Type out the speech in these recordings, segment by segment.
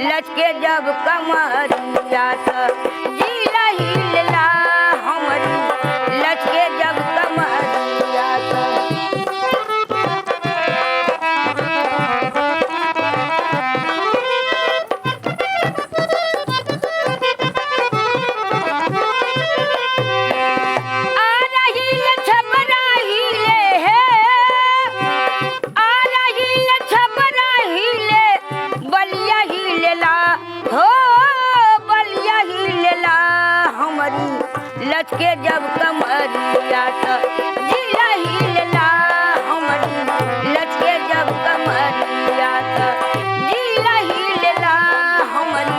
लचके जब कमरिया त जिला हिलला हमरी लचके जब कमरिया त लचके जब कमरिया त जिला हिलला हमरी लचके जब कमरिया त जिला हिलला हमरी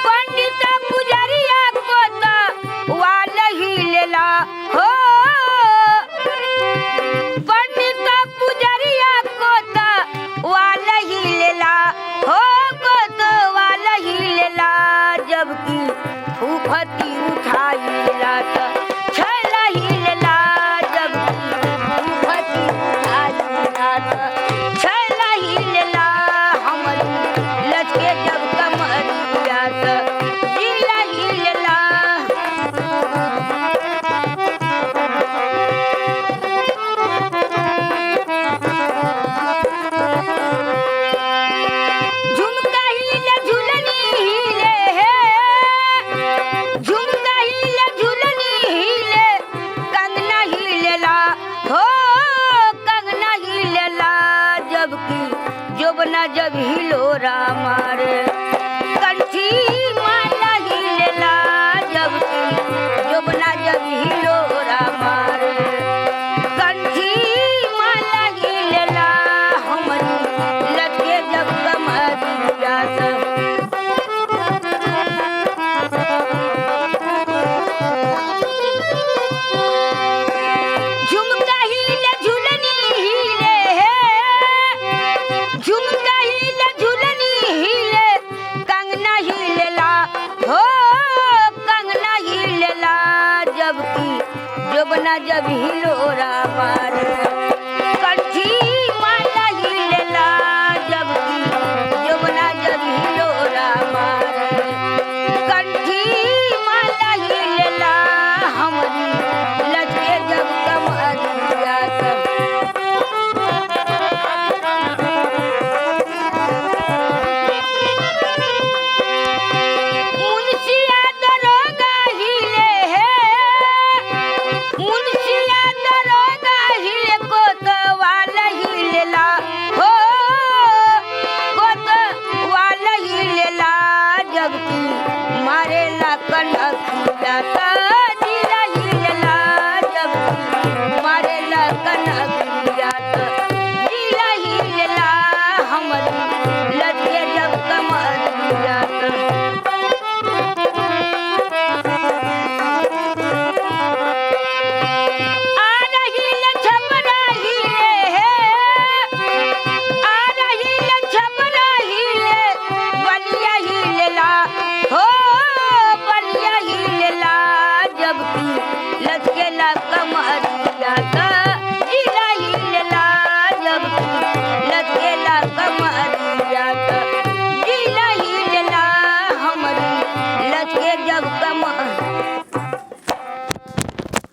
पंडित पुजरिया को त वाल हिलला हो जबकि फूफती उठाइला त छैला हिलला जबकि फूफती उठाइला त छैला हिलला हमरी लचके जब कमरिया त जिला हिलला जोबना जब हिलोरा मारे कंठी माला हिलला जबकि जोबना जब हिलोरा मारे कंठी माला हिलला हमरी लचके जब कमरिया त जोबना जब हिलोरा मारे कंठी माला हिलला जबकि जोबना जब हिलोरा मारे कंठी माला हिलला हमरी लचके जब कमरिया त कनकिया त जिला हिलला जबकि मारेला कनकिया त जिला हिलला हमरी लचके जब कमरिया त लचकेला कमरिया त जिला हिलला जबकि लचकेला कमरिया त जिला हिलला हमरी लचके जब कमरिया